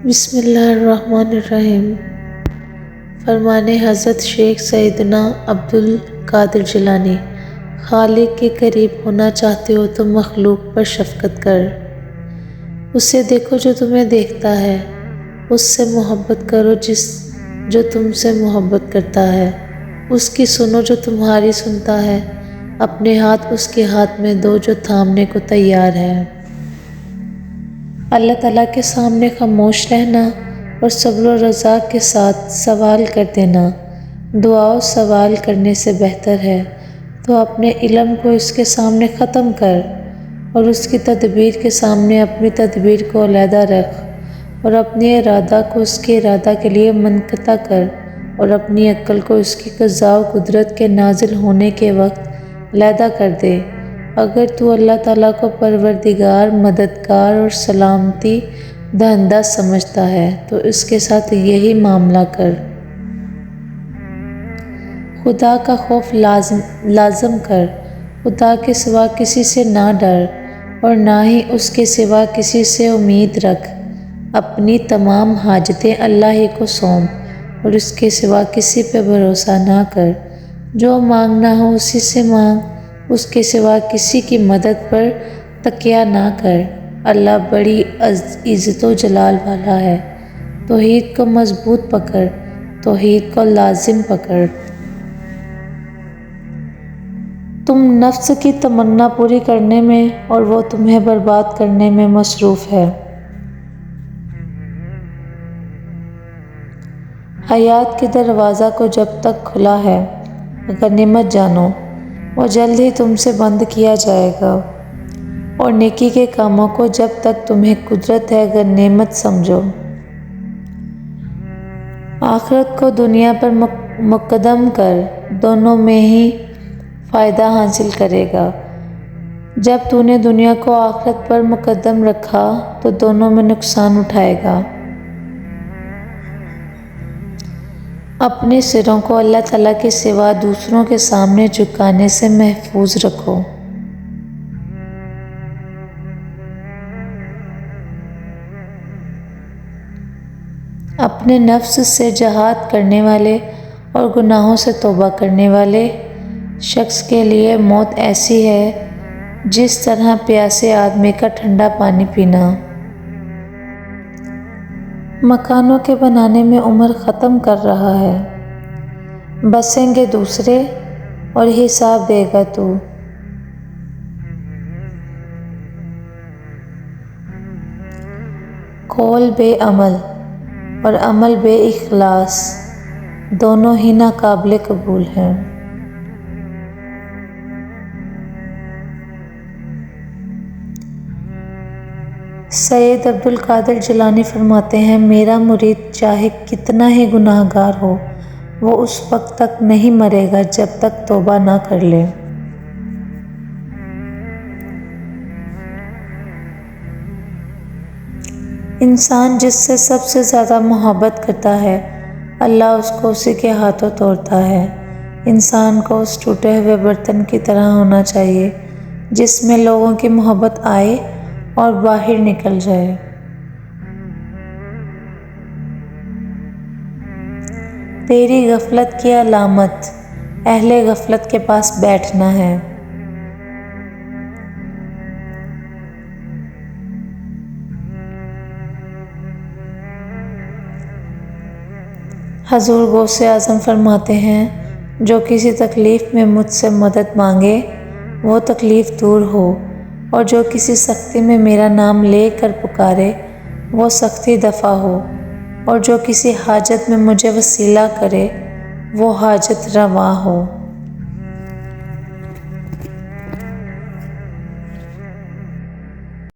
بسم اللہ الرحمن الرحیم۔ فرمان حضرت شیخ سیدنا عبد القادر جیلانی۔ خالق کے قریب ہونا چاہتے ہو تو مخلوق پر شفقت کر، اسے دیکھو جو تمہیں دیکھتا ہے، اس سے محبت کرو جو تم سے محبت کرتا ہے، اس کی سنو جو تمہاری سنتا ہے، اپنے ہاتھ اس کے ہاتھ میں دو جو تھامنے کو تیار ہے۔ اللہ تعالیٰ کے سامنے خاموش رہنا اور صبر و رضا کے ساتھ سوال کر دینا دعا و سوال کرنے سے بہتر ہے۔ تو اپنے علم کو اس کے سامنے ختم کر اور اس کی تدبیر کے سامنے اپنی تدبیر کو علیحدہ رکھ، اور اپنی ارادہ کو اس کے ارادہ کے لیے منقطع کر، اور اپنی عقل کو اس کی قضاء و قدرت کے نازل ہونے کے وقت علیحدہ کر دے۔ اگر تو اللہ تعالیٰ کو پروردگار، مددگار اور سلامتی دہندہ سمجھتا ہے تو اس کے ساتھ یہی معاملہ کر۔ خدا کا خوف لازم کر، خدا کے سوا کسی سے نہ ڈر اور نہ ہی اس کے سوا کسی سے امید رکھ۔ اپنی تمام حاجتیں اللہ ہی کو سونپ اور اس کے سوا کسی پہ بھروسہ نہ کر۔ جو مانگنا ہو اسی سے مانگ، اس کے سوا کسی کی مدد پر تکیہ نہ کر۔ اللہ بڑی عزت و جلال والا ہے۔ توحید کو مضبوط پکڑ، توحید کو لازم پکڑ۔ تم نفس کی تمنا پوری کرنے میں اور وہ تمہیں برباد کرنے میں مصروف ہے۔ حیات کے دروازہ کو جب تک کھلا ہے غنیمت جانو، وہ جلد ہی تم سے بند کیا جائے گا، اور نیکی کے کاموں کو جب تک تمہیں قدرت ہے غنیمت سمجھو۔ آخرت کو دنیا پر مقدم کر، دونوں میں ہی فائدہ حاصل کرے گا۔ جب تو نے دنیا کو آخرت پر مقدم رکھا تو دونوں میں نقصان اٹھائے گا۔ اپنے سروں کو اللہ تعالیٰ کے سوا دوسروں کے سامنے جھکانے سے محفوظ رکھو۔ اپنے نفس سے جہاد کرنے والے اور گناہوں سے توبہ کرنے والے شخص کے لیے موت ایسی ہے جس طرح پیاسے آدمی کا ٹھنڈا پانی پینا۔ مکانوں کے بنانے میں عمر ختم کر رہا ہے، بسیں گے دوسرے اور حساب دے گا تو۔ قول بے عمل اور عمل بے اخلاص دونوں ہی ناقابل قبول ہیں۔ سید عبد القادر جیلانی فرماتے ہیں، میرا مرید چاہے کتنا ہی گناہ گار ہو، وہ اس وقت تک نہیں مرے گا جب تک توبہ نہ کر لے۔ انسان جس سے سب سے زیادہ محبت کرتا ہے، اللہ اس کو اسی کے ہاتھوں توڑتا ہے۔ انسان کو اس ٹوٹے ہوئے برتن کی طرح ہونا چاہیے جس میں لوگوں کی محبت آئے اور باہر نکل جائے۔ تیری غفلت کی علامت اہل غفلت کے پاس بیٹھنا ہے۔ حضور غوث اعظم فرماتے ہیں، جو کسی تکلیف میں مجھ سے مدد مانگے وہ تکلیف دور ہو، اور جو کسی سختی میں میرا نام لے کر پکارے وہ سختی دفع ہو، اور جو کسی حاجت میں مجھے وسیلہ کرے وہ حاجت رواں ہو۔